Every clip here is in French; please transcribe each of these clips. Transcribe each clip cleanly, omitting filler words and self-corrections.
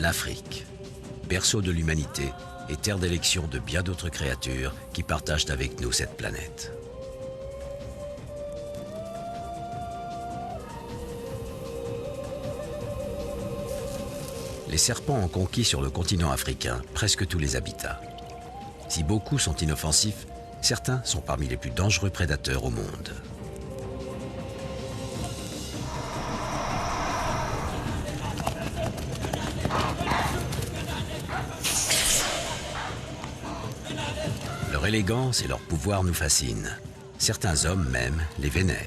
L'Afrique, berceau de l'humanité et terre d'élection de bien d'autres créatures qui partagent avec nous cette planète. Les serpents ont conquis sur le continent africain presque tous les habitats. Si beaucoup sont inoffensifs, certains sont parmi les plus dangereux prédateurs au monde. Leur élégance et leur pouvoir nous fascinent. Certains hommes même les vénèrent.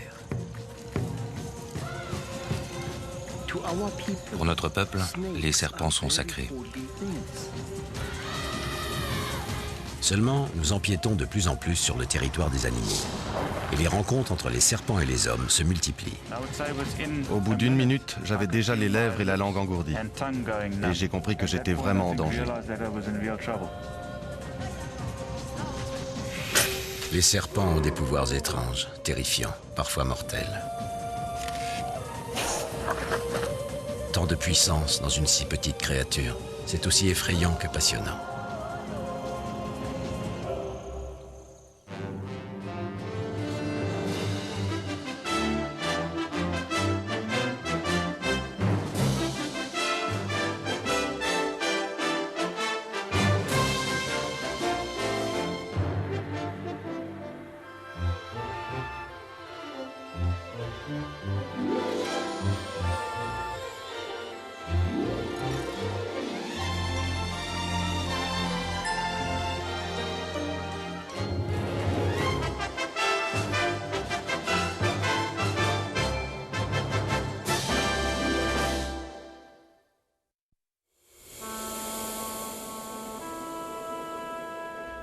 Pour notre peuple, les serpents sont sacrés. Seulement, nous empiétons de plus en plus sur le territoire des animaux. Et les rencontres entre les serpents et les hommes se multiplient. Au bout d'1 minute, j'avais déjà les lèvres et la langue engourdies. Et j'ai compris que j'étais vraiment en danger. Les serpents ont des pouvoirs étranges, terrifiants, parfois mortels. Tant de puissance dans une si petite créature, c'est aussi effrayant que passionnant.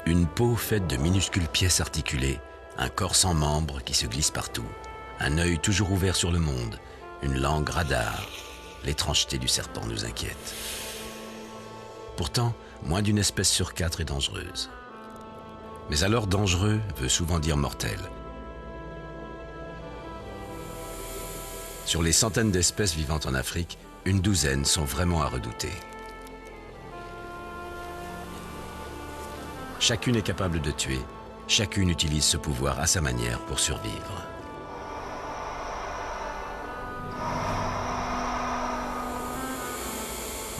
Une peau faite de minuscules pièces articulées, un corps sans membres qui se glisse partout, un œil toujours ouvert sur le monde, une langue radar. L'étrangeté du serpent nous inquiète. Pourtant, moins d'une espèce sur 4 est dangereuse. Mais alors dangereux veut souvent dire mortel. Sur les centaines d'espèces vivant en Afrique, une douzaine sont vraiment à redouter. Chacune est capable de tuer, chacune utilise ce pouvoir à sa manière pour survivre.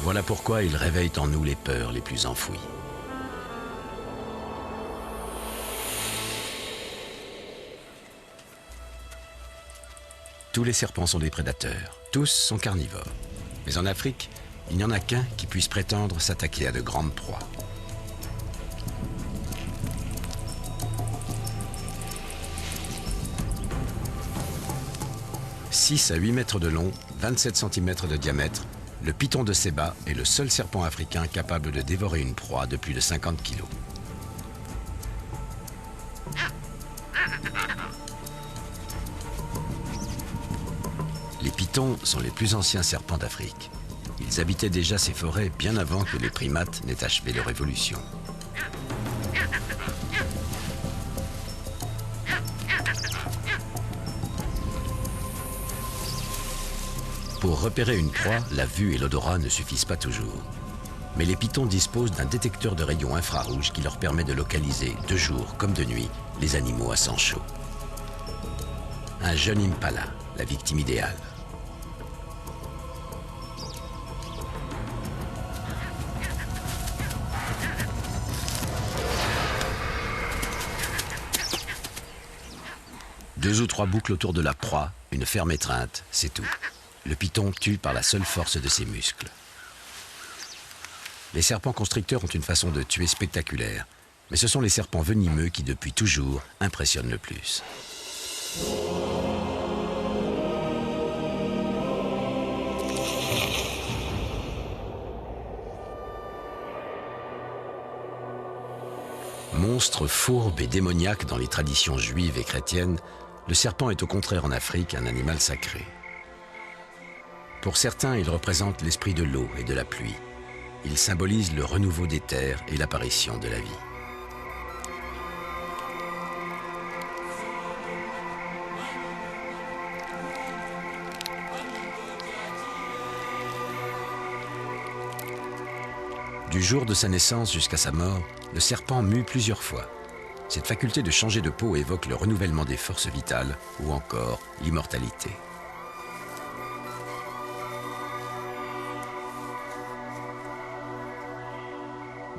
Voilà pourquoi ils réveillent en nous les peurs les plus enfouies. Tous les serpents sont des prédateurs, tous sont carnivores. Mais en Afrique, il n'y en a qu'un qui puisse prétendre s'attaquer à de grandes proies. 6 à 8 mètres de long, 27 cm de diamètre, le python de Séba est le seul serpent africain capable de dévorer une proie de plus de 50 kg. Les pythons sont les plus anciens serpents d'Afrique. Ils habitaient déjà ces forêts bien avant que les primates n'aient achevé leur évolution. Pour repérer une proie, la vue et l'odorat ne suffisent pas toujours. Mais les pythons disposent d'un détecteur de rayons infrarouges qui leur permet de localiser, de jour comme de nuit, les animaux à sang chaud. Un jeune impala, la victime idéale. Deux ou trois boucles autour de la proie, une ferme étreinte, c'est tout. Le python tue par la seule force de ses muscles. Les serpents constricteurs ont une façon de tuer spectaculaire, mais ce sont les serpents venimeux qui, depuis toujours, impressionnent le plus. Monstre fourbe et démoniaque dans les traditions juives et chrétiennes, le serpent est au contraire en Afrique un animal sacré. Pour certains, il représente l'esprit de l'eau et de la pluie. Il symbolise le renouveau des terres et l'apparition de la vie. Du jour de sa naissance jusqu'à sa mort, le serpent mue plusieurs fois. Cette faculté de changer de peau évoque le renouvellement des forces vitales ou encore l'immortalité.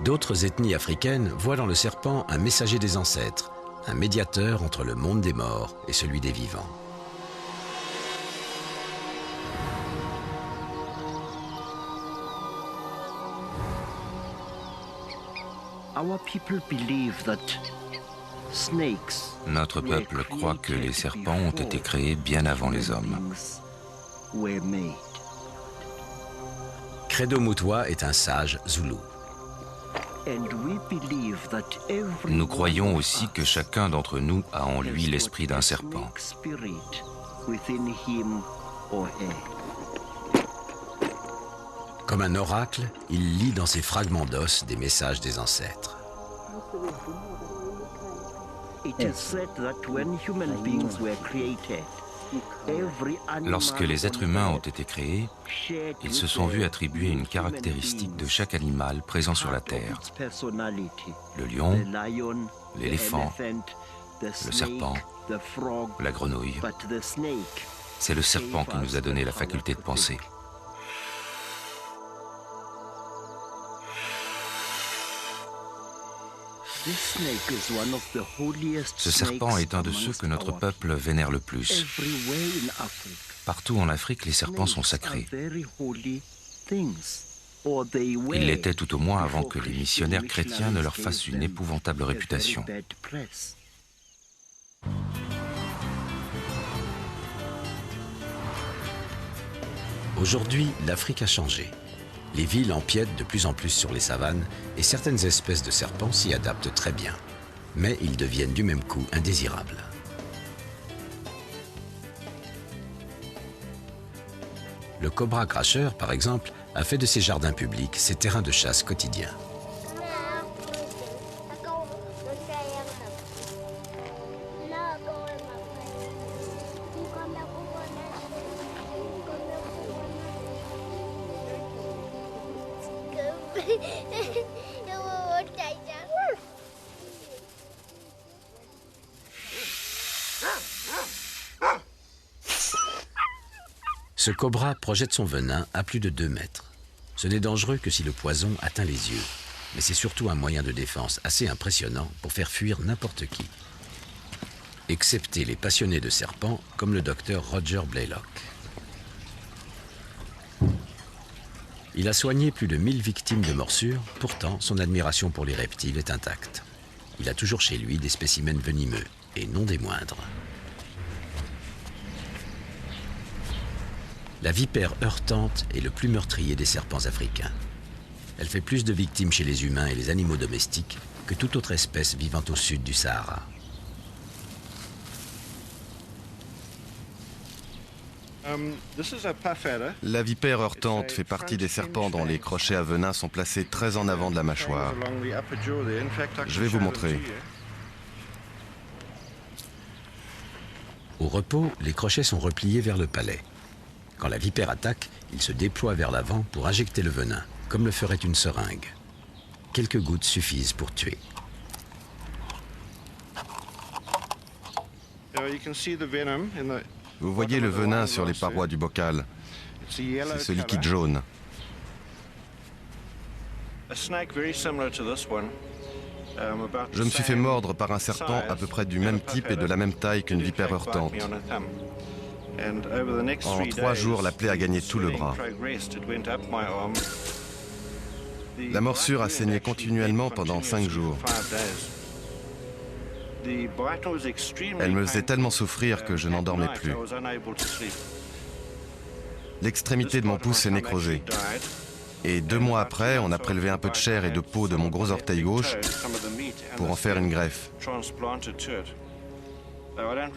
D'autres ethnies africaines voient dans le serpent un messager des ancêtres, un médiateur entre le monde des morts et celui des vivants. Notre peuple croit que les serpents ont été créés bien avant les hommes. Credo Mutwa est un sage zoulou. Nous croyons aussi que chacun d'entre nous a en lui l'esprit d'un serpent. Comme un oracle, il lit dans ses fragments d'os des messages des ancêtres. Lorsque les êtres humains ont été créés, ils se sont vus attribuer une caractéristique de chaque animal présent sur la Terre. Le lion, l'éléphant, le serpent, la grenouille. C'est le serpent qui nous a donné la faculté de penser. Ce serpent est un de ceux que notre peuple vénère le plus. Partout en Afrique, les serpents sont sacrés. Ils l'étaient tout au moins avant que les missionnaires chrétiens ne leur fassent une épouvantable réputation. Aujourd'hui, l'Afrique a changé. Les villes empiètent de plus en plus sur les savanes et certaines espèces de serpents s'y adaptent très bien. Mais ils deviennent du même coup indésirables. Le cobra cracheur, par exemple, a fait de ses jardins publics ses terrains de chasse quotidiens. Ce cobra projette son venin à plus de 2 mètres. Ce n'est dangereux que si le poison atteint les yeux, mais c'est surtout un moyen de défense assez impressionnant pour faire fuir n'importe qui. Excepté les passionnés de serpents comme le docteur Roger Blaylock. Il a soigné plus de 1000 victimes de morsures, pourtant son admiration pour les reptiles est intacte. Il a toujours chez lui des spécimens venimeux, et non des moindres. La vipère heurtante est le plus meurtrier des serpents africains. Elle fait plus de victimes chez les humains et les animaux domestiques que toute autre espèce vivant au sud du Sahara. La vipère heurtante fait partie des serpents dont les crochets à venin sont placés très en avant de la mâchoire. Je vais vous montrer. Au repos, les crochets sont repliés vers le palais. Quand la vipère attaque, il se déploie vers l'avant pour injecter le venin, comme le ferait une seringue. Quelques gouttes suffisent pour tuer. Vous voyez le venin sur les parois du bocal. C'est ce liquide jaune. Je me suis fait mordre par un serpent à peu près du même type et de la même taille qu'une vipère heurtante. En 3 jours, la plaie a gagné tout le bras. La morsure a saigné continuellement pendant 5 jours. Elle me faisait tellement souffrir que je n'en dormais plus. L'extrémité de mon pouce est nécrosée. Et 2 mois après, on a prélevé un peu de chair et de peau de mon gros orteil gauche pour en faire une greffe.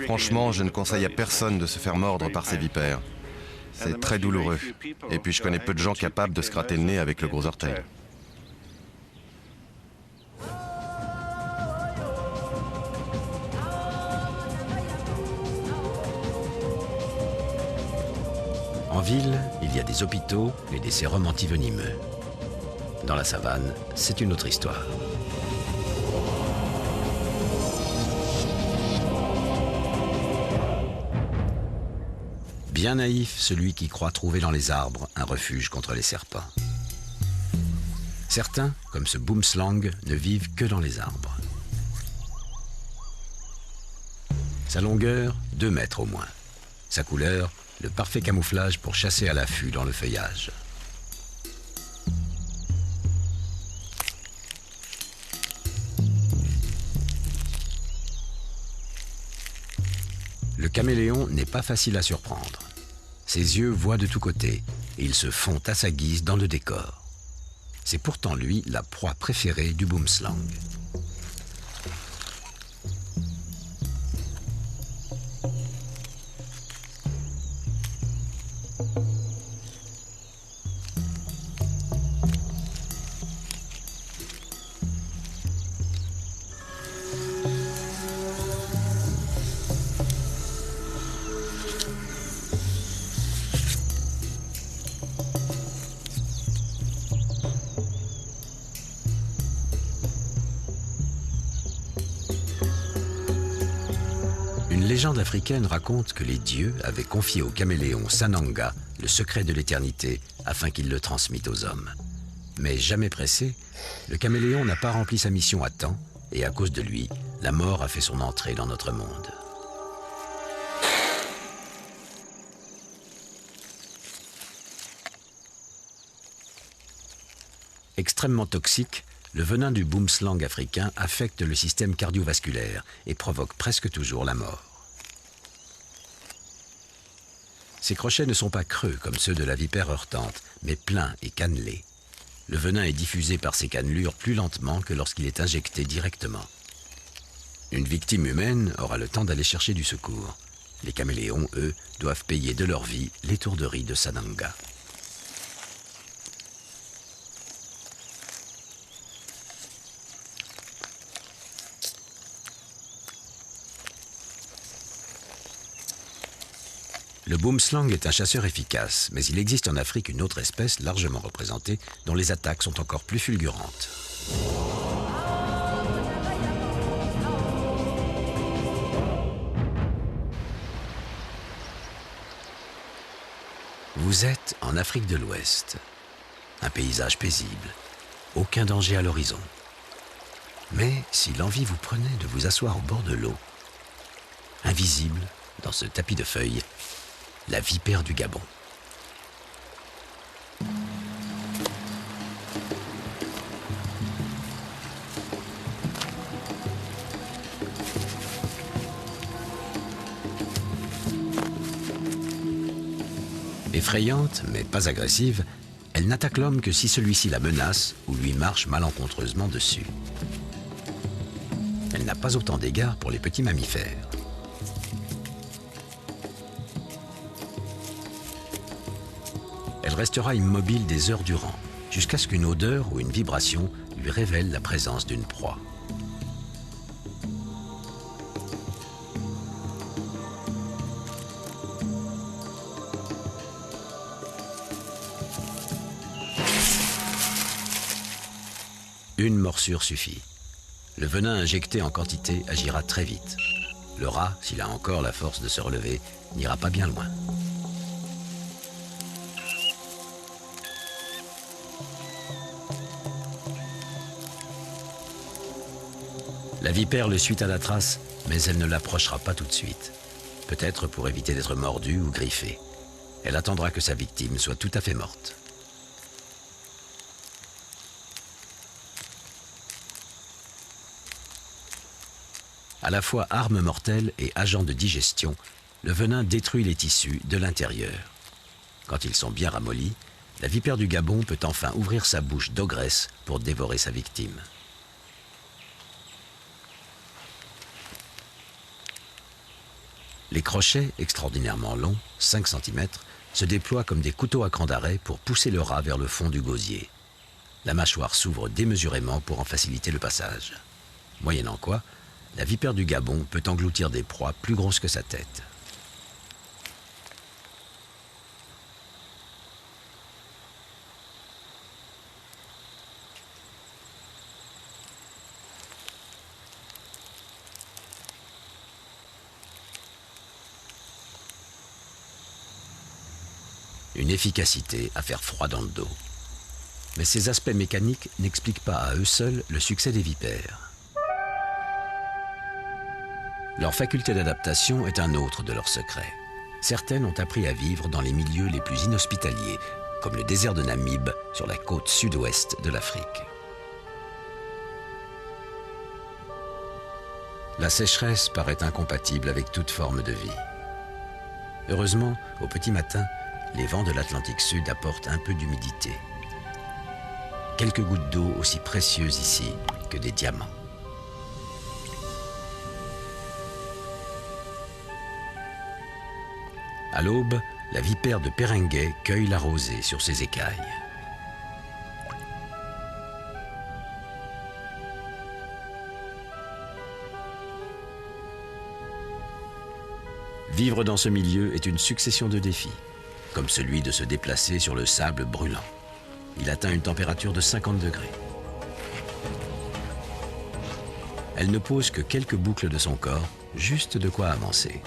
Franchement, je ne conseille à personne de se faire mordre par ces vipères. C'est très douloureux. Et puis je connais peu de gens capables de se gratter le nez avec le gros orteil. En ville, il y a des hôpitaux et des sérums antivenimeux. Dans la savane, c'est une autre histoire. Bien naïf, celui qui croit trouver dans les arbres un refuge contre les serpents. Certains, comme ce boomslang, ne vivent que dans les arbres. Sa longueur, 2 mètres au moins. Sa couleur, le parfait camouflage pour chasser à l'affût dans le feuillage. Le caméléon n'est pas facile à surprendre. Ses yeux voient de tous côtés et ils se font à sa guise dans le décor. C'est pourtant lui la proie préférée du boomslang. Une légende africaine raconte que les dieux avaient confié au caméléon Sananga le secret de l'éternité afin qu'il le transmît aux hommes. Mais jamais pressé, le caméléon n'a pas rempli sa mission à temps et à cause de lui, la mort a fait son entrée dans notre monde. Extrêmement toxique, le venin du boomslang africain affecte le système cardiovasculaire et provoque presque toujours la mort. Ses crochets ne sont pas creux comme ceux de la vipère heurtante, mais pleins et cannelés. Le venin est diffusé par ces cannelures plus lentement que lorsqu'il est injecté directement. Une victime humaine aura le temps d'aller chercher du secours. Les caméléons, eux, doivent payer de leur vie l'étourderie de Sananga. Le boomslang est un chasseur efficace, mais il existe en Afrique une autre espèce largement représentée dont les attaques sont encore plus fulgurantes. Vous êtes en Afrique de l'Ouest. Un paysage paisible, aucun danger à l'horizon. Mais si l'envie vous prenait de vous asseoir au bord de l'eau, invisible dans ce tapis de feuilles, la vipère du Gabon. Effrayante, mais pas agressive, elle n'attaque l'homme que si celui-ci la menace ou lui marche malencontreusement dessus. Elle n'a pas autant d'égards pour les petits mammifères. Elle restera immobile des heures durant, jusqu'à ce qu'une odeur ou une vibration lui révèle la présence d'une proie. Une morsure suffit. Le venin injecté en quantité agira très vite. Le rat, s'il a encore la force de se relever, n'ira pas bien loin. La vipère le suit à la trace, mais elle ne l'approchera pas tout de suite. Peut-être pour éviter d'être mordue ou griffée. Elle attendra que sa victime soit tout à fait morte. À la fois arme mortelle et agent de digestion, le venin détruit les tissus de l'intérieur. Quand ils sont bien ramollis, la vipère du Gabon peut enfin ouvrir sa bouche d'ogresse pour dévorer sa victime. Les crochets, extraordinairement longs, 5 cm, se déploient comme des couteaux à cran d'arrêt pour pousser le rat vers le fond du gosier. La mâchoire s'ouvre démesurément pour en faciliter le passage. Moyennant quoi, la vipère du Gabon peut engloutir des proies plus grosses que sa tête. une efficacité à faire froid dans le dos. Mais ces aspects mécaniques n'expliquent pas à eux seuls le succès des vipères. Leur faculté d'adaptation est un autre de leurs secrets. Certaines ont appris à vivre dans les milieux les plus inhospitaliers, comme le désert de Namib sur la côte sud-ouest de l'Afrique. La sécheresse paraît incompatible avec toute forme de vie. Heureusement, au petit matin, les vents de l'Atlantique Sud apportent un peu d'humidité. Quelques gouttes d'eau aussi précieuses ici que des diamants. À l'aube, la vipère de Peringuet cueille la rosée sur ses écailles. Vivre dans ce milieu est une succession de défis, comme celui de se déplacer sur le sable brûlant. Il atteint une température de 50 degrés. Elle ne pose que quelques boucles de son corps, juste de quoi avancer.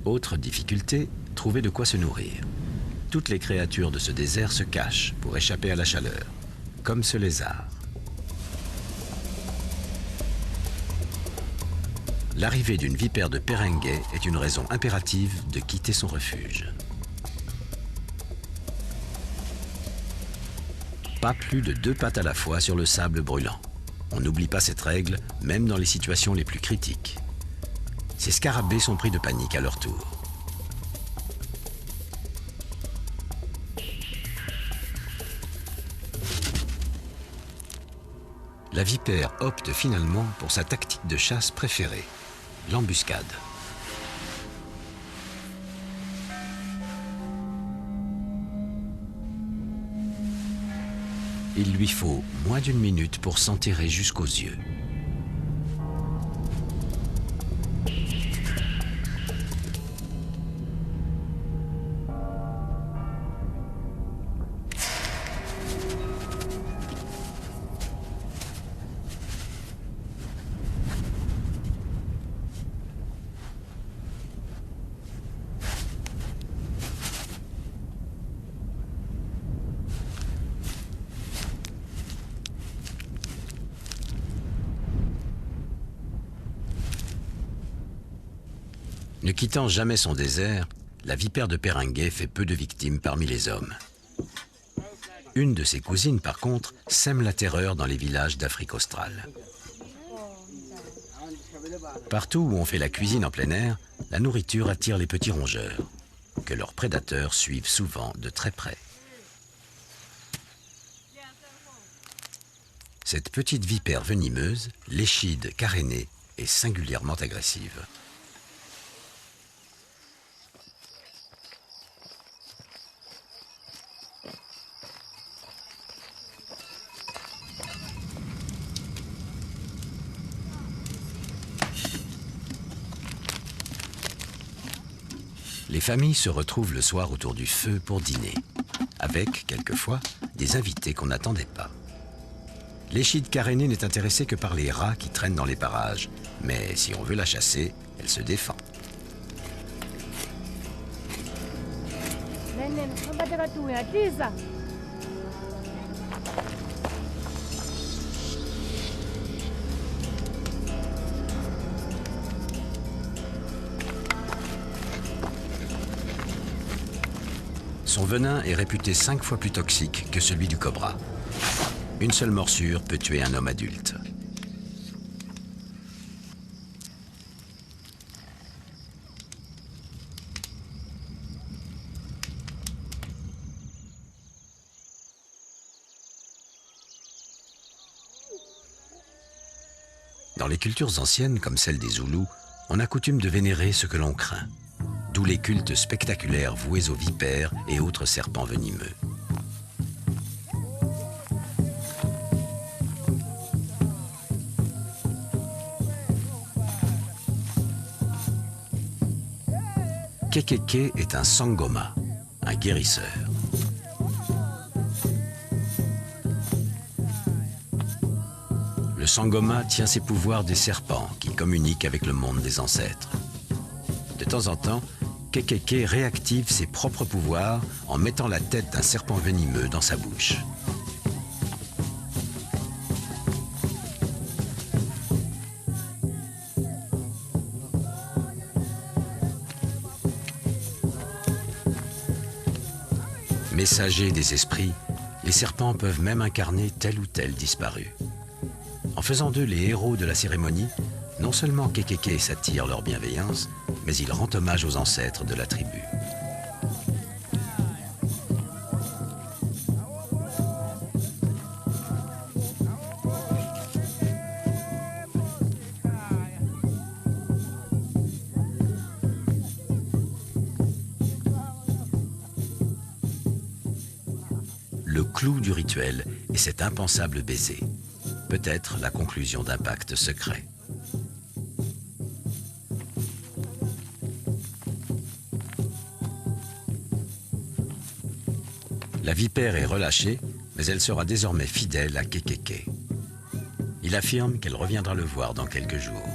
Autre difficulté, trouver de quoi se nourrir. Toutes les créatures de ce désert se cachent pour échapper à la chaleur, comme ce lézard. L'arrivée d'une vipère de Peringuet est une raison impérative de quitter son refuge. Pas plus de 2 pattes à la fois sur le sable brûlant. On n'oublie pas cette règle, même dans les situations les plus critiques. Ces scarabées sont pris de panique à leur tour. La vipère opte finalement pour sa tactique de chasse préférée, l'embuscade. Il lui faut moins d'1 minute pour s'enterrer jusqu'aux yeux. Ne quittant jamais son désert, la vipère de Peringuet fait peu de victimes parmi les hommes. Une de ses cousines, par contre, sème la terreur dans les villages d'Afrique australe. Partout où on fait la cuisine en plein air, la nourriture attire les petits rongeurs, que leurs prédateurs suivent souvent de très près. Cette petite vipère venimeuse, l'échide carénée, est singulièrement agressive. Les familles se retrouvent le soir autour du feu pour dîner, avec, quelquefois, des invités qu'on n'attendait pas. L'échide carénée n'est intéressée que par les rats qui traînent dans les parages, mais si on veut la chasser, elle se défend. Son venin est réputé 5 fois plus toxique que celui du cobra. Une seule morsure peut tuer un homme adulte. Dans les cultures anciennes, comme celle des Zoulous, on a coutume de vénérer ce que l'on craint. D'où les cultes spectaculaires voués aux vipères et autres serpents venimeux. Kekeke est un sangoma, un guérisseur. Le sangoma tient ses pouvoirs des serpents qui communiquent avec le monde des ancêtres. De temps en temps, Kekeke réactive ses propres pouvoirs en mettant la tête d'un serpent venimeux dans sa bouche. Messagers des esprits, les serpents peuvent même incarner tel ou tel disparu. En faisant d'eux les héros de la cérémonie, non seulement Kekeke s'attire leur bienveillance, mais il rend hommage aux ancêtres de la tribu. Le clou du rituel est cet impensable baiser. Peut-être la conclusion d'un pacte secret. La vipère est relâchée, mais elle sera désormais fidèle à Kekeke. Il affirme qu'elle reviendra le voir dans quelques jours.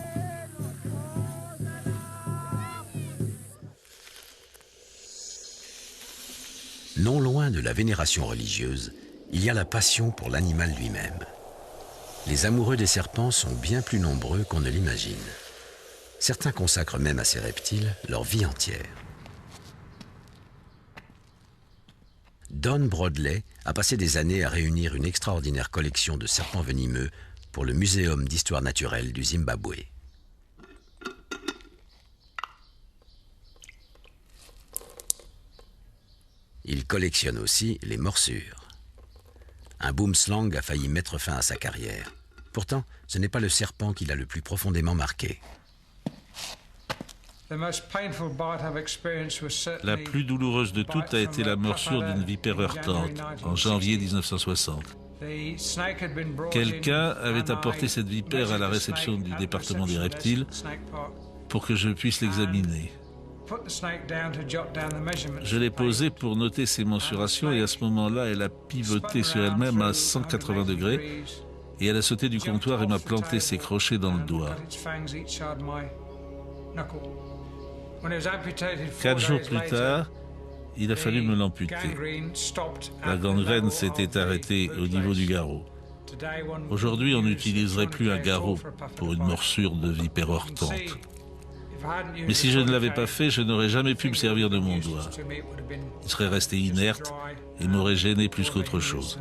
Non loin de la vénération religieuse, il y a la passion pour l'animal lui-même. Les amoureux des serpents sont bien plus nombreux qu'on ne l'imagine. Certains consacrent même à ces reptiles leur vie entière. Don Broadley a passé des années à réunir une extraordinaire collection de serpents venimeux pour le Muséum d'histoire naturelle du Zimbabwe. Il collectionne aussi les morsures. Un boomslang a failli mettre fin à sa carrière. Pourtant, ce n'est pas le serpent qui l'a le plus profondément marqué. La plus douloureuse de toutes a été la morsure d'une vipère heurtante en janvier 1960. Quelqu'un avait apporté cette vipère à la réception du département des reptiles pour que je puisse l'examiner. Je l'ai posée pour noter ses mensurations et à ce moment-là, elle a pivoté sur elle-même à 180 degrés et elle a sauté du comptoir et m'a planté ses crochets dans le doigt. 4 jours plus tard, il a fallu me l'amputer. La gangrène s'était arrêtée au niveau du garrot. Aujourd'hui, on n'utiliserait plus un garrot pour une morsure de vipère heurtante. Mais si je ne l'avais pas fait, je n'aurais jamais pu me servir de mon doigt. Il serait resté inerte et m'aurait gêné plus qu'autre chose.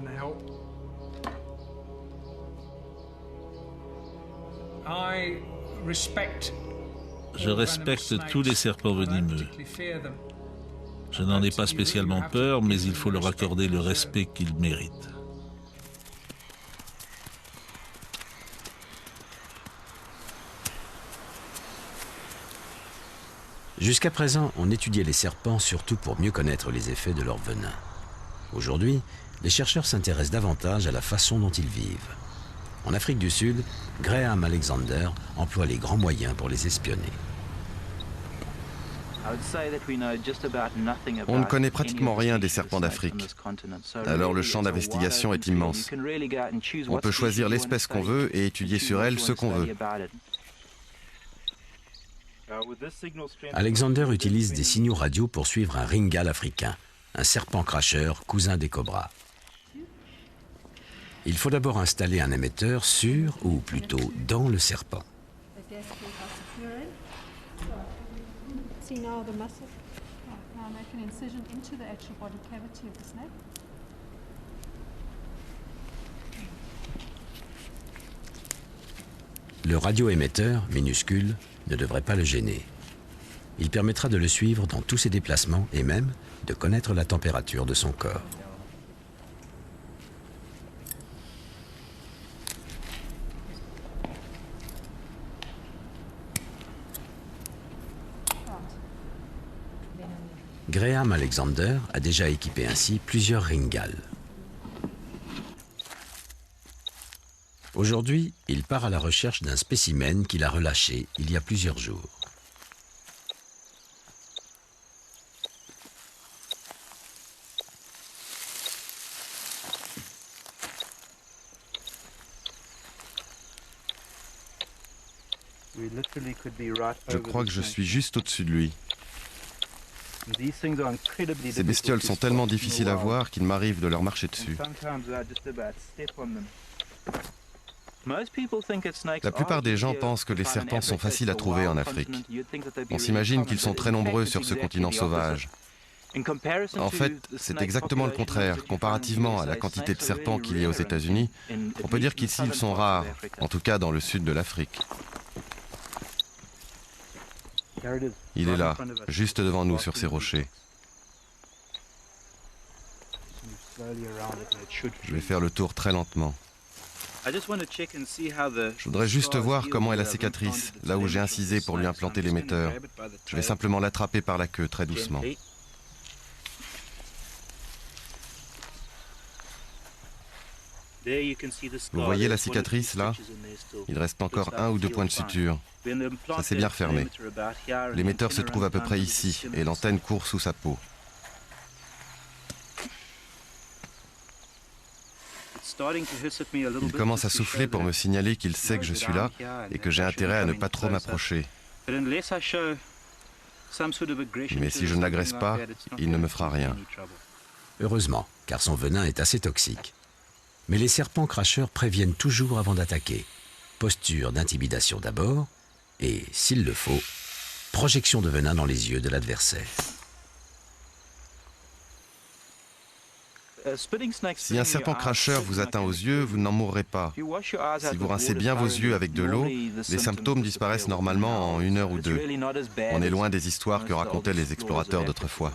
Je respecte tous les serpents venimeux. Je n'en ai pas spécialement peur, mais il faut leur accorder le respect qu'ils méritent. Jusqu'à présent, on étudiait les serpents surtout pour mieux connaître les effets de leur venin. Aujourd'hui, les chercheurs s'intéressent davantage à la façon dont ils vivent. En Afrique du Sud, Graham Alexander emploie les grands moyens pour les espionner. On ne connaît pratiquement rien des serpents d'Afrique. Alors le champ d'investigation est immense. On peut choisir l'espèce qu'on veut et étudier sur elle ce qu'on veut. Alexander utilise des signaux radio pour suivre un ringale africain, un serpent cracheur, cousin des cobras. Il faut d'abord installer un émetteur sur, ou plutôt dans le serpent. Le radioémetteur, minuscule, ne devrait pas le gêner. Il permettra de le suivre dans tous ses déplacements et même de connaître la température de son corps. Graham Alexander a déjà équipé ainsi plusieurs ringales. Aujourd'hui, il part à la recherche d'un spécimen qu'il a relâché il y a plusieurs jours. Je crois que je suis juste au-dessus de lui. Ces bestioles sont tellement difficiles à voir qu'il m'arrive de leur marcher dessus. La plupart des gens pensent que les serpents sont faciles à trouver en Afrique. On s'imagine qu'ils sont très nombreux sur ce continent sauvage. En fait, c'est exactement le contraire. Comparativement à la quantité de serpents qu'il y a aux États-Unis, on peut dire qu'ici ils sont rares, en tout cas dans le sud de l'Afrique. Il est là, juste devant nous sur ces rochers. Je vais faire le tour très lentement. Je voudrais juste voir comment est la cicatrice, là où j'ai incisé pour lui implanter l'émetteur. Je vais simplement l'attraper par la queue, très doucement. Vous voyez la cicatrice, là? Il reste encore 1 ou 2 points de suture. Ça s'est bien refermé. L'émetteur se trouve à peu près ici, et l'antenne court sous sa peau. Il commence à souffler pour me signaler qu'il sait que je suis là et que j'ai intérêt à ne pas trop m'approcher. Mais si je ne l'agresse pas, il ne me fera rien. Heureusement, car son venin est assez toxique. Mais les serpents cracheurs préviennent toujours avant d'attaquer. Posture d'intimidation d'abord, et, s'il le faut, projection de venin dans les yeux de l'adversaire. Si un serpent cracheur vous atteint aux yeux, vous n'en mourrez pas. Si vous rincez bien vos yeux avec de l'eau, les symptômes disparaissent normalement en 1 heure ou 2. On est loin des histoires que racontaient les explorateurs d'autrefois.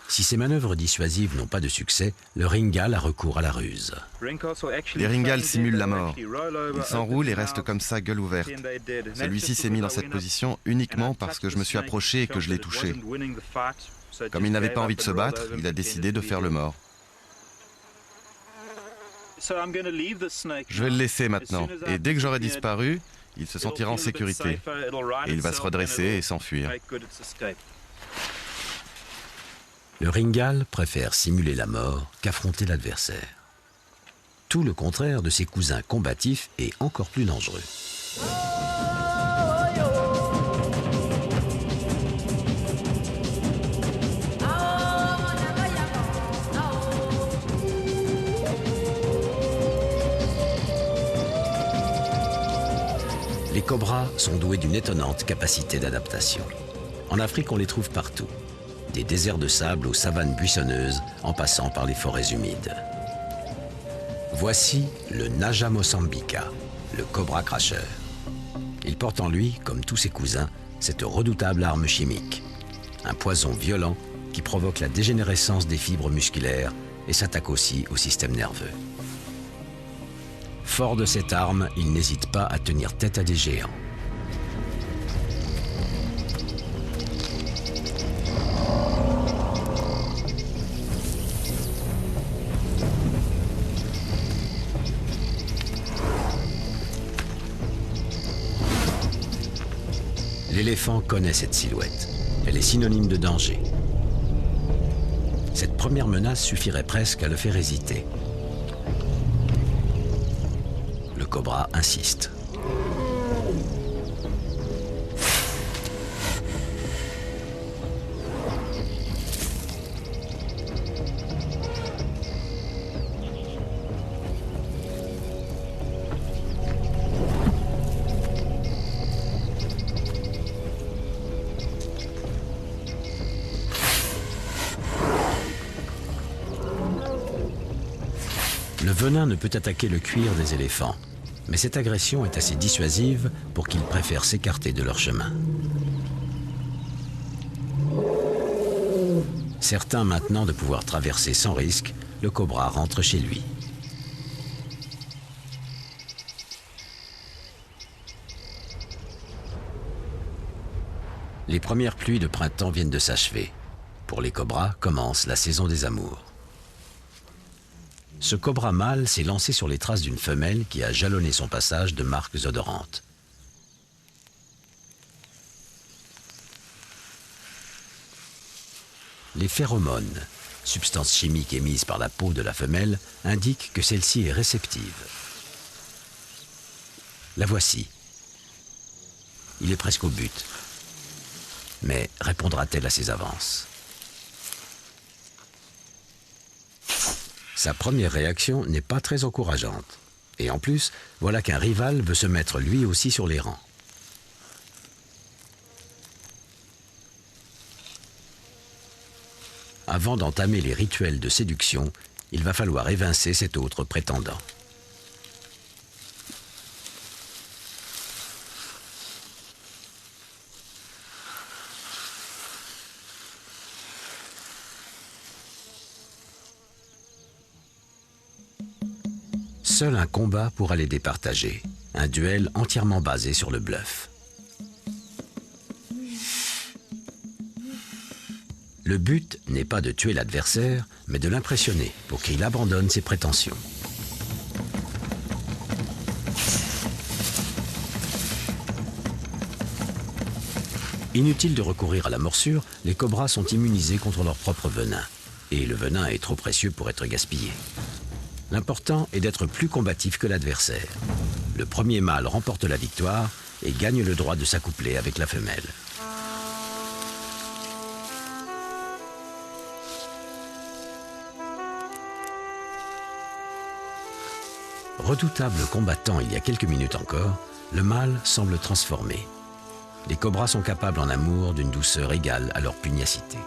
Si ces manœuvres dissuasives n'ont pas de succès, le ringal a recours à la ruse. Les ringals simulent la mort. Ils s'enroulent et restent comme ça, gueule ouverte. Celui-ci s'est mis dans cette position uniquement parce que je me suis approché et que je l'ai touché. Comme il n'avait pas envie de se battre, il a décidé de faire le mort. Je vais le laisser maintenant, et dès que j'aurai disparu, il se sentira en sécurité. Et il va se redresser et s'enfuir. Le ringal préfère simuler la mort qu'affronter l'adversaire. Tout le contraire de ses cousins combatifs et encore plus dangereux. Les cobras sont doués d'une étonnante capacité d'adaptation. En Afrique, on les trouve partout. Des déserts de sable aux savanes buissonneuses en passant par les forêts humides. Voici le Naja mosambica, le cobra cracheur. Il porte en lui, comme tous ses cousins, cette redoutable arme chimique. Un poison violent qui provoque la dégénérescence des fibres musculaires et s'attaque aussi au système nerveux. Fort de cette arme, il n'hésite pas à tenir tête à des géants. L'éléphant connaît cette silhouette. Elle est synonyme de danger. Cette première menace suffirait presque à le faire hésiter. Le cobra insiste. Le venin ne peut attaquer le cuir des éléphants, mais cette agression est assez dissuasive pour qu'ils préfèrent s'écarter de leur chemin. Certain maintenant de pouvoir traverser sans risque, le cobra rentre chez lui. Les premières pluies de printemps viennent de s'achever. Pour les cobras commence la saison des amours. Ce cobra mâle s'est lancé sur les traces d'une femelle qui a jalonné son passage de marques odorantes. Les phéromones, substance chimique émise par la peau de la femelle, indique que celle-ci est réceptive. La voici. Il est presque au but. Mais répondra-t-elle à ses avances? Sa première réaction n'est pas très encourageante. Et en plus, voilà qu'un rival veut se mettre lui aussi sur les rangs. Avant d'entamer les rituels de séduction, il va falloir évincer cet autre prétendant. Seul un combat pourra les départager, un duel entièrement basé sur le bluff. Le but n'est pas de tuer l'adversaire, mais de l'impressionner pour qu'il abandonne ses prétentions. Inutile de recourir à la morsure, les cobras sont immunisés contre leur propre venin. Et le venin est trop précieux pour être gaspillé. L'important est d'être plus combatif que l'adversaire. Le premier mâle remporte la victoire et gagne le droit de s'accoupler avec la femelle. Redoutable combattant il y a quelques minutes encore, le mâle semble transformé. Les cobras sont capables en amour d'une douceur égale à leur pugnacité.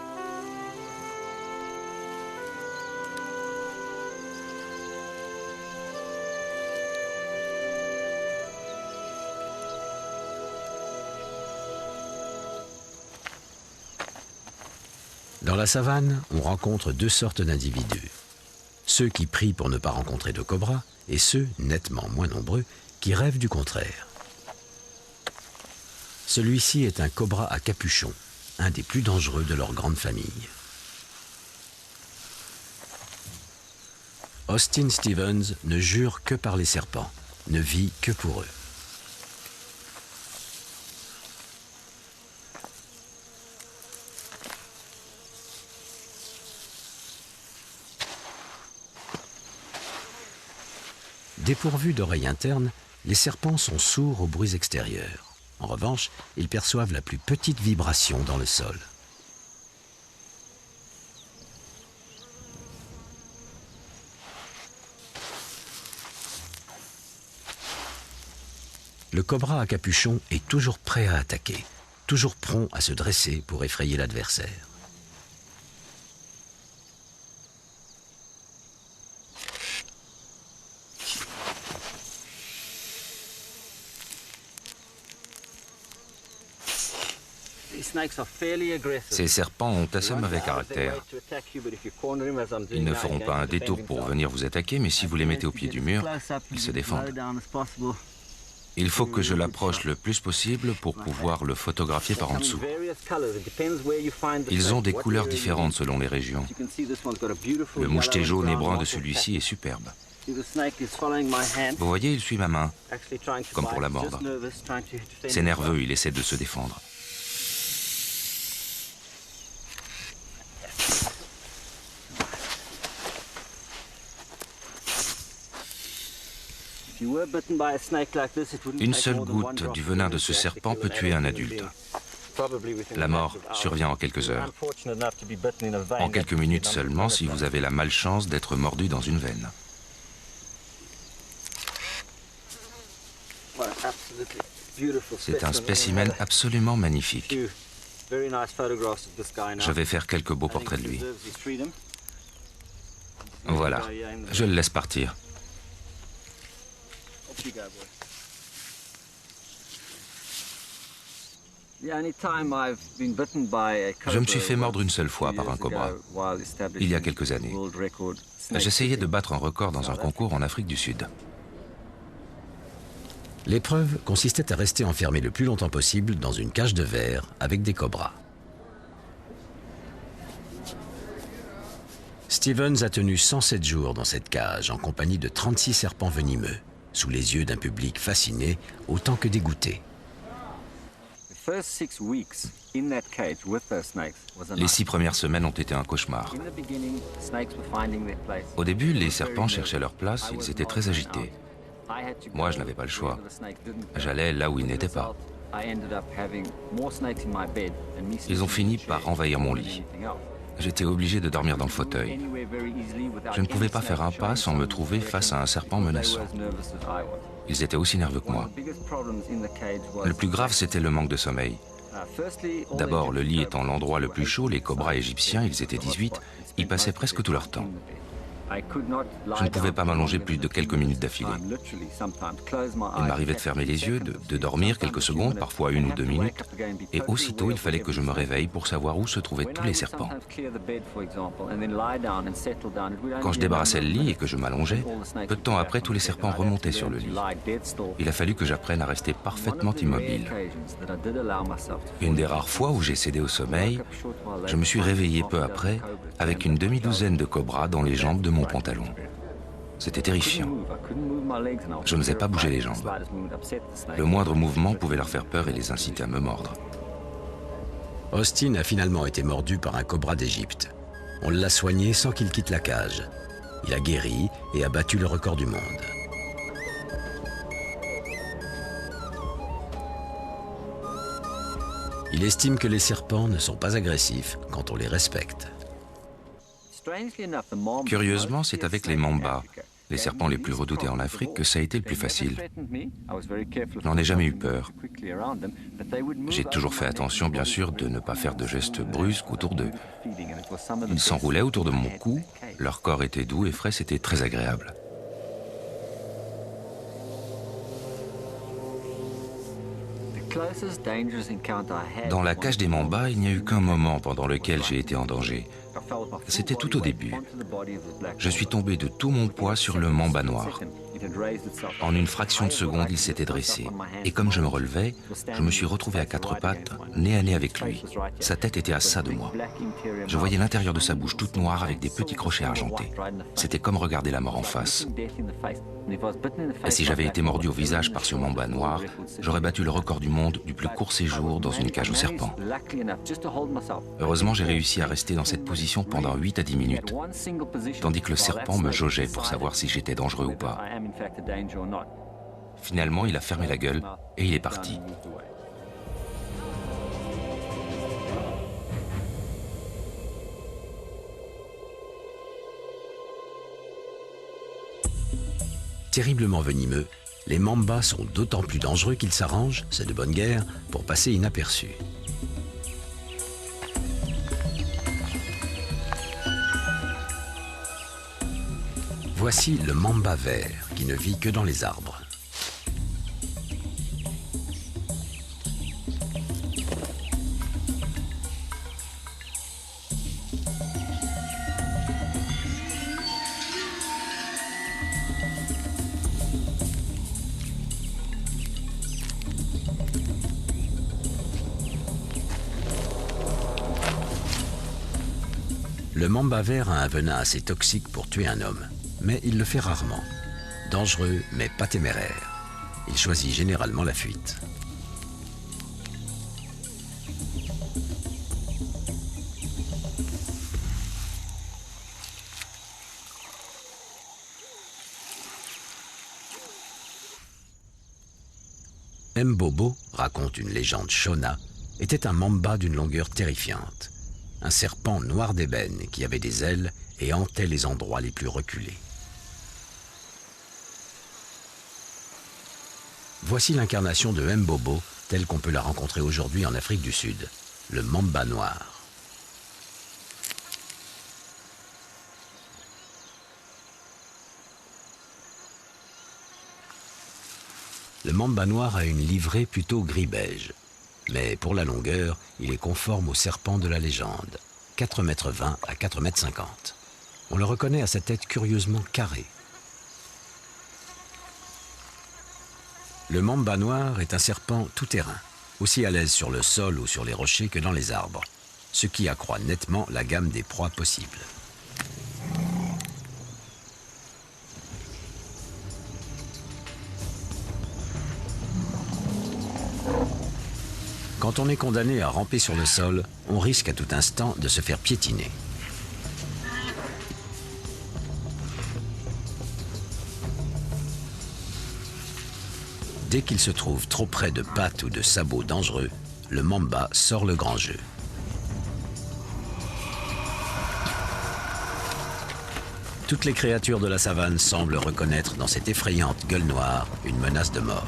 Dans la savane, on rencontre deux sortes d'individus. Ceux qui prient pour ne pas rencontrer de cobras et ceux, nettement moins nombreux, qui rêvent du contraire. Celui-ci est un cobra à capuchon, un des plus dangereux de leur grande famille. Austin Stevens ne jure que par les serpents, ne vit que pour eux. Dépourvus d'oreilles internes, les serpents sont sourds aux bruits extérieurs. En revanche, ils perçoivent la plus petite vibration dans le sol. Le cobra à capuchon est toujours prêt à attaquer, toujours prompt à se dresser pour effrayer l'adversaire. Ces serpents ont assez mauvais caractère. Ils ne feront pas un détour pour venir vous attaquer, mais si vous les mettez au pied du mur, ils se défendent. Il faut que je l'approche le plus possible pour pouvoir le photographier par en dessous. Ils ont des couleurs différentes selon les régions. Le moucheté jaune et brun de celui-ci est superbe. Vous voyez, il suit ma main, comme pour la mordre. C'est nerveux, il essaie de se défendre. Une seule goutte du venin de ce serpent peut tuer un adulte. La mort survient en quelques heures. En quelques minutes seulement si vous avez la malchance d'être mordu dans une veine. C'est un spécimen absolument magnifique. Je vais faire quelques beaux portraits de lui. Voilà, je le laisse partir. Je me suis fait mordre une seule fois par un cobra, il y a quelques années. J'essayais de battre un record dans un concours en Afrique du Sud. L'épreuve consistait à rester enfermé le plus longtemps possible dans une cage de verre avec des cobras. Stevens a tenu 107 jours dans cette cage en compagnie de 36 serpents venimeux, sous les yeux d'un public fasciné autant que dégoûté. Les 6 premières semaines ont été un cauchemar. Au début, les serpents cherchaient leur place, ils étaient très agités. Moi, je n'avais pas le choix. J'allais là où ils n'étaient pas. Ils ont fini par envahir mon lit. J'étais obligé de dormir dans le fauteuil. Je ne pouvais pas faire un pas sans me trouver face à un serpent menaçant. Ils étaient aussi nerveux que moi. Le plus grave, c'était le manque de sommeil. D'abord, le lit étant l'endroit le plus chaud, les cobras égyptiens, ils étaient 18, y passaient presque tout leur temps. Je ne pouvais pas m'allonger plus de quelques minutes d'affilée. Il m'arrivait de fermer les yeux, de dormir quelques secondes, parfois 1 ou 2 minutes, et aussitôt il fallait que je me réveille pour savoir où se trouvaient tous les serpents. Quand je débarrassais le lit et que je m'allongeais, peu de temps après, tous les serpents remontaient sur le lit. Il a fallu que j'apprenne à rester parfaitement immobile. Une des rares fois où j'ai cédé au sommeil, je me suis réveillé peu après avec une demi-douzaine de cobras dans les jambes de mon pantalon. C'était terrifiant. Je n'osais pas bouger les jambes. Le moindre mouvement pouvait leur faire peur et les inciter à me mordre. Austin a finalement été mordu par un cobra d'Égypte. On l'a soigné sans qu'il quitte la cage. Il a guéri et a battu le record du monde. Il estime que les serpents ne sont pas agressifs quand on les respecte. Curieusement, c'est avec les mambas, les serpents les plus redoutés en Afrique, que ça a été le plus facile. Je n'en ai jamais eu peur. J'ai toujours fait attention, bien sûr, de ne pas faire de gestes brusques autour d'eux. Ils s'enroulaient autour de mon cou, leur corps était doux et frais, c'était très agréable. Dans la cage des mambas, il n'y a eu qu'un moment pendant lequel j'ai été en danger. C'était tout au début. Je suis tombé de tout mon poids sur le mamba noir. En une fraction de seconde, il s'était dressé. Et comme je me relevais, je me suis retrouvé à 4 pattes, nez à nez avec lui. Sa tête était à ça de moi. Je voyais l'intérieur de sa bouche toute noire avec des petits crochets argentés. C'était comme regarder la mort en face. Et si j'avais été mordu au visage par ce mamba noir, j'aurais battu le record du monde du plus court séjour dans une cage aux serpents. Heureusement, j'ai réussi à rester dans cette position pendant 8 à 10 minutes, tandis que le serpent me jaugeait pour savoir si j'étais dangereux ou pas. Finalement, il a fermé la gueule et il est parti. Terriblement venimeux, les mambas sont d'autant plus dangereux qu'ils s'arrangent, c'est de bonne guerre, pour passer inaperçus. Voici le mamba vert qui ne vit que dans les arbres. Le mamba vert a un venin assez toxique pour tuer un homme, mais il le fait rarement. Dangereux, mais pas téméraire. Il choisit généralement la fuite. Mbobo, raconte une légende Shona, était un mamba d'une longueur terrifiante. Un serpent noir d'ébène qui avait des ailes et hantait les endroits les plus reculés. Voici l'incarnation de Mbobo telle qu'on peut la rencontrer aujourd'hui en Afrique du Sud, le mamba noir. Le mamba noir a une livrée plutôt gris-beige. Mais pour la longueur, il est conforme au serpent de la légende, 4,20 m à 4,50 m. On le reconnaît à sa tête curieusement carrée. Le mamba noir est un serpent tout-terrain, aussi à l'aise sur le sol ou sur les rochers que dans les arbres, ce qui accroît nettement la gamme des proies possibles. Quand Quand on est condamné à ramper sur le sol, on risque à tout instant de se faire piétiner. Dès qu'il se trouve trop près de pattes ou de sabots dangereux, le mamba sort le grand jeu. Toutes les créatures de la savane semblent reconnaître dans cette effrayante gueule noire une menace de mort.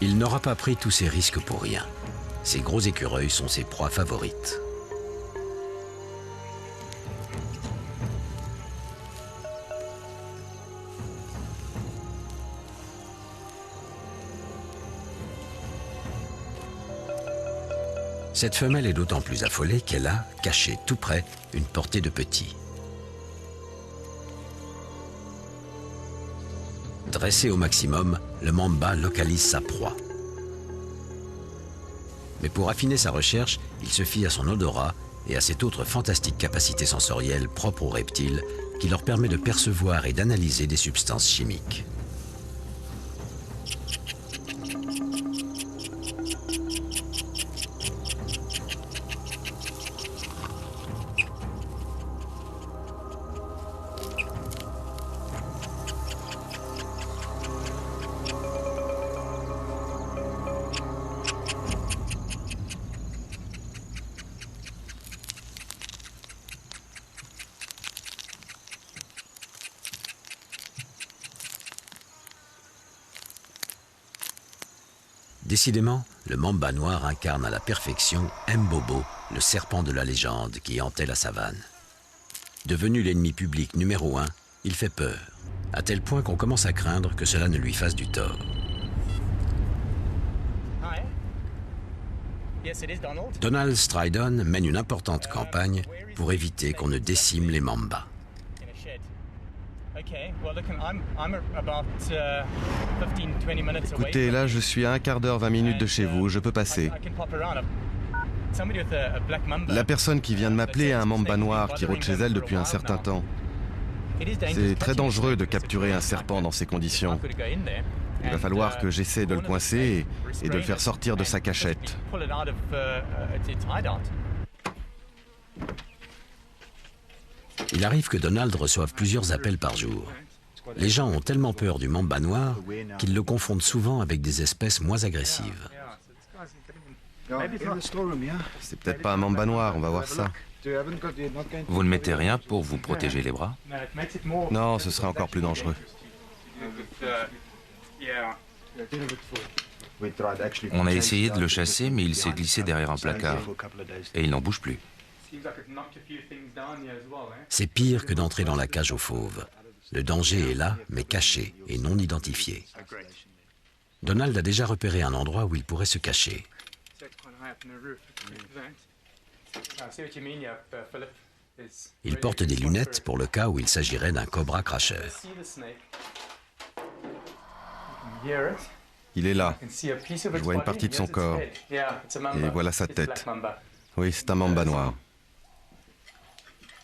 Il n'aura pas pris tous ces risques pour rien. Ces gros écureuils sont ses proies favorites. Cette femelle est d'autant plus affolée qu'elle a, caché tout près, une portée de petits. Dressé au maximum, le mamba localise sa proie. Mais pour affiner sa recherche, il se fie à son odorat et à cette autre fantastique capacité sensorielle propre aux reptiles qui leur permet de percevoir et d'analyser des substances chimiques. Décidément, le mamba noir incarne à la perfection Mbobo, le serpent de la légende qui hantait la savane. Devenu l'ennemi public numéro 1, il fait peur, à tel point qu'on commence à craindre que cela ne lui fasse du tort. Donald Stridon mène une importante campagne pour éviter qu'on ne décime les mambas. Écoutez, là je suis à un quart d'heure, 20 minutes de chez vous, je peux passer. La personne qui vient de m'appeler a un mamba noir qui rôde chez elle depuis un certain temps. C'est très dangereux de capturer un serpent dans ces conditions. Il va falloir que j'essaie de le coincer et de le faire sortir de sa cachette. Il arrive que Donald reçoive plusieurs appels par jour. Les gens ont tellement peur du mamba noir qu'ils le confondent souvent avec des espèces moins agressives. C'est peut-être pas un mamba noir, on va voir ça. Vous ne mettez rien pour vous protéger les bras? Non, ce serait encore plus dangereux. On a essayé de le chasser, mais il s'est glissé derrière un placard. Et il n'en bouge plus. C'est pire que d'entrer dans la cage aux fauves. Le danger est là, mais caché et non identifié. Donald a déjà repéré un endroit où il pourrait se cacher. Il porte des lunettes pour le cas où il s'agirait d'un cobra cracheur. Il est là. Je vois une partie de son corps. Et voilà sa tête. Oui, c'est un mamba noir.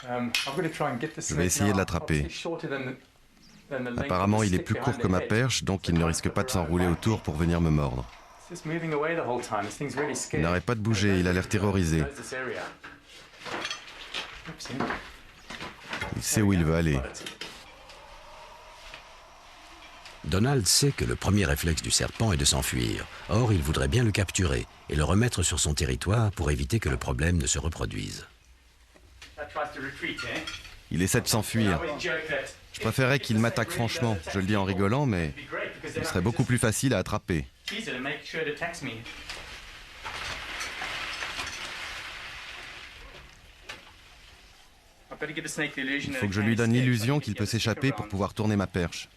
Je vais essayer de l'attraper. Apparemment, il est plus court que ma perche, donc il ne risque pas de s'enrouler autour pour venir me mordre. Il n'arrête pas de bouger, il a l'air terrorisé. Il sait où il veut aller. Donald sait que le premier réflexe du serpent est de s'enfuir. Or, il voudrait bien le capturer et le remettre sur son territoire pour éviter que le problème ne se reproduise. Il essaie de s'enfuir. Je préférerais qu'il m'attaque franchement. Je le dis en rigolant, mais il serait beaucoup plus facile à attraper. Il faut que je lui donne l'illusion qu'il peut s'échapper pour pouvoir tourner ma perche.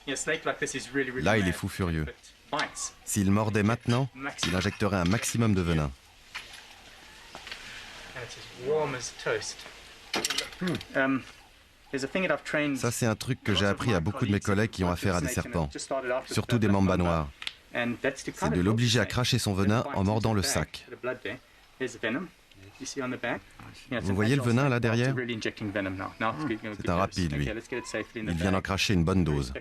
Là, il est fou furieux. S'il mordait maintenant, il injecterait un maximum de venin. Ça, c'est un truc que j'ai appris à beaucoup de mes collègues qui ont affaire à des serpents, surtout des mambas noirs. C'est de l'obliger à cracher son venin en mordant le sac. Vous voyez le venin là derrière? C'est un rapide, lui. Il vient d'en cracher une bonne dose.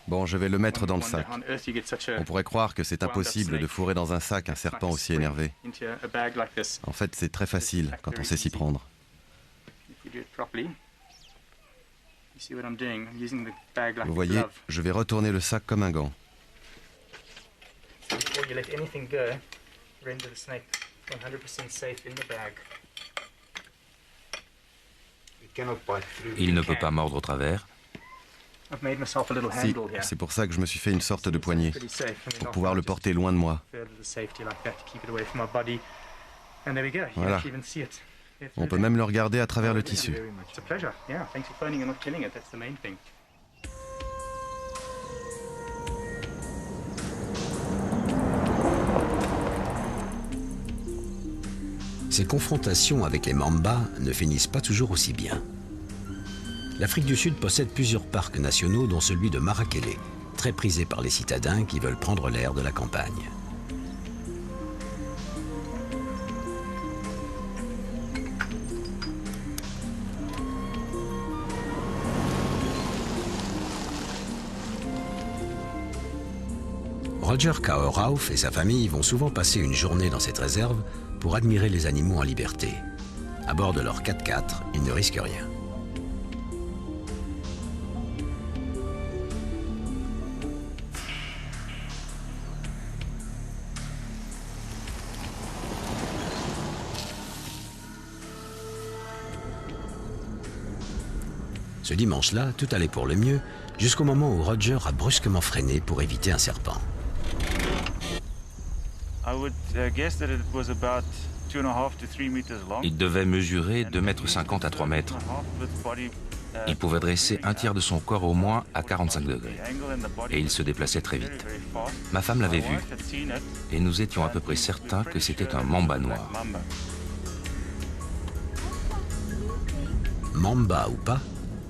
Bon, je vais le mettre dans le sac. On pourrait croire que c'est impossible de fourrer dans un sac un serpent aussi énervé. En fait, c'est très facile quand on sait s'y prendre. Vous voyez, je vais retourner le sac comme un gant. Il ne peut pas mordre au travers. Si, c'est pour ça que je me suis fait une sorte de poignée, pour pouvoir le porter loin de moi. Voilà. On peut même le regarder à travers le tissu. Ces confrontations avec les mambas ne finissent pas toujours aussi bien. L'Afrique du Sud possède plusieurs parcs nationaux, dont celui de Marakele, très prisé par les citadins qui veulent prendre l'air de la campagne. Roger Kaorauf et sa famille vont souvent passer une journée dans cette réserve pour admirer les animaux en liberté. À bord de leur 4x4, ils ne risquent rien. Ce dimanche-là, tout allait pour le mieux, jusqu'au moment où Roger a brusquement freiné pour éviter un serpent. Il devait mesurer 2,50 m à 3 mètres. Il pouvait dresser un tiers de son corps au moins à 45 degrés. Et il se déplaçait très vite. Ma femme l'avait vu et nous étions à peu près certains que c'était un mamba noir. Mamba ou pas,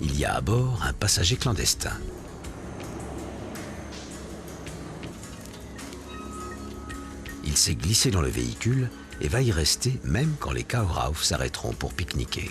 il y a à bord un passager clandestin. Il s'est glissé dans le véhicule et va y rester même quand les Kaorauf s'arrêteront pour pique-niquer.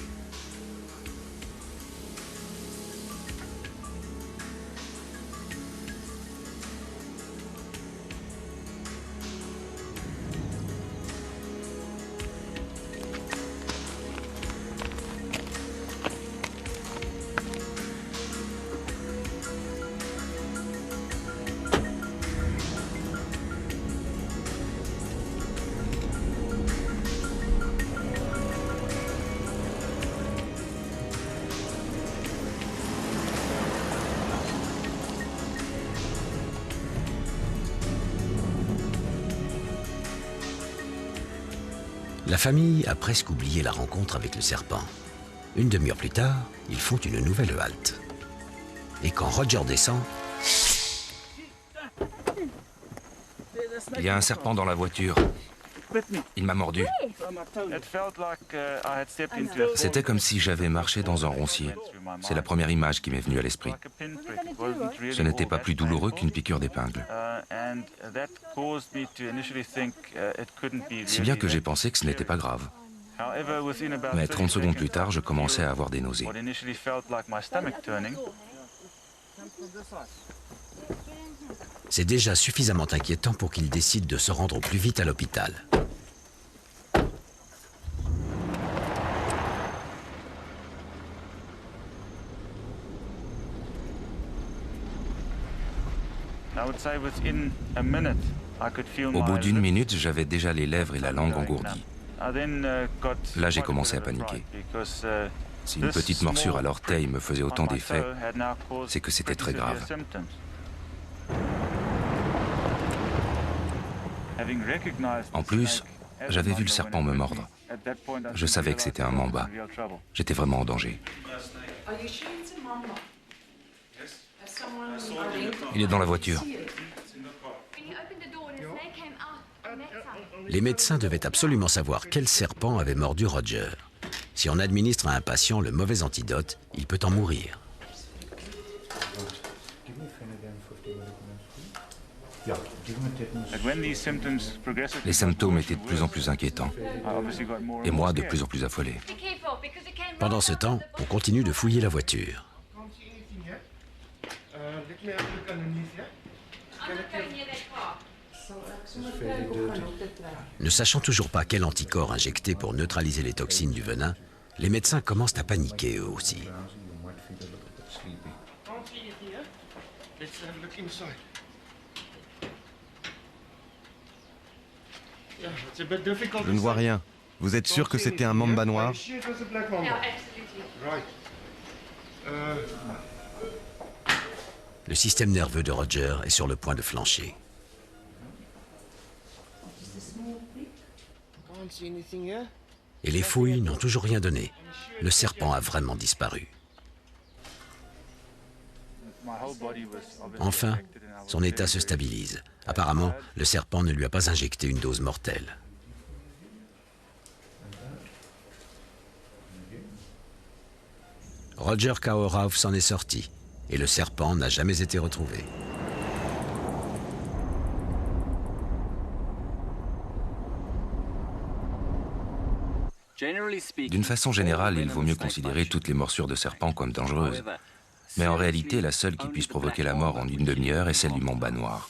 La famille a presque oublié la rencontre avec le serpent. Une demi-heure plus tard, ils font une nouvelle halte. Et quand Roger descend... Il y a un serpent dans la voiture. Il m'a mordu. C'était comme si j'avais marché dans un roncier. C'est la première image qui m'est venue à l'esprit. Ce n'était pas plus douloureux qu'une piqûre d'épingle. Si bien que j'ai pensé que ce n'était pas grave. Mais 30 secondes plus tard, je commençais à avoir des nausées. C'est déjà suffisamment inquiétant pour qu'il décide de se rendre au plus vite à l'hôpital. Au bout d'une minute, j'avais déjà les lèvres et la langue engourdies. Là, j'ai commencé à paniquer. Si une petite morsure à l'orteil me faisait autant d'effet, c'est que c'était très grave. En plus, j'avais vu le serpent me mordre. Je savais que c'était un mamba. J'étais vraiment en danger. Il est dans la voiture. Les médecins devaient absolument savoir quel serpent avait mordu Roger. Si on administre à un patient le mauvais antidote, il peut en mourir. Les symptômes étaient de plus en plus inquiétants. Et moi, de plus en plus affolé. Pendant ce temps, on continue de fouiller la voiture. Ne sachant toujours pas quel anticorps injecter pour neutraliser les toxines du venin, les médecins commencent à paniquer eux aussi. Je ne vois rien. Vous êtes sûr que c'était un mamba noir? Le système nerveux de Roger est sur le point de flancher. Et les fouilles n'ont toujours rien donné. Le serpent a vraiment disparu. Enfin, son état se stabilise. Apparemment, le serpent ne lui a pas injecté une dose mortelle. Roger Kaorauf s'en est sorti et le serpent n'a jamais été retrouvé. D'une façon générale, il vaut mieux considérer toutes les morsures de serpent comme dangereuses. Mais en réalité, la seule qui puisse provoquer la mort en une demi-heure est celle du mamba noir.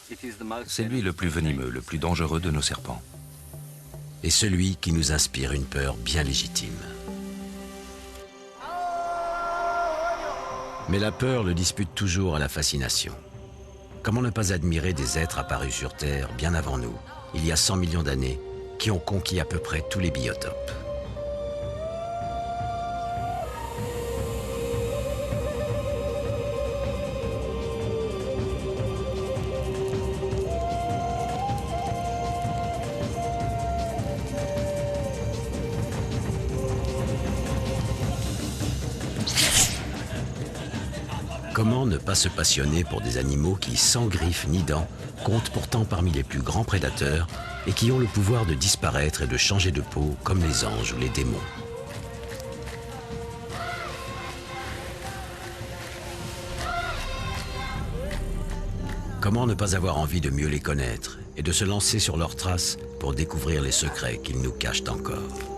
C'est lui le plus venimeux, le plus dangereux de nos serpents. Et celui qui nous inspire une peur bien légitime. Mais la peur le dispute toujours à la fascination. Comment ne pas admirer des êtres apparus sur Terre bien avant nous, il y a 100 millions d'années, qui ont conquis à peu près tous les biotopes. Comment ne pas se passionner pour des animaux qui, sans griffes ni dents, comptent pourtant parmi les plus grands prédateurs et qui ont le pouvoir de disparaître et de changer de peau comme les anges ou les démons? Comment ne pas avoir envie de mieux les connaître et de se lancer sur leurs traces pour découvrir les secrets qu'ils nous cachent encore?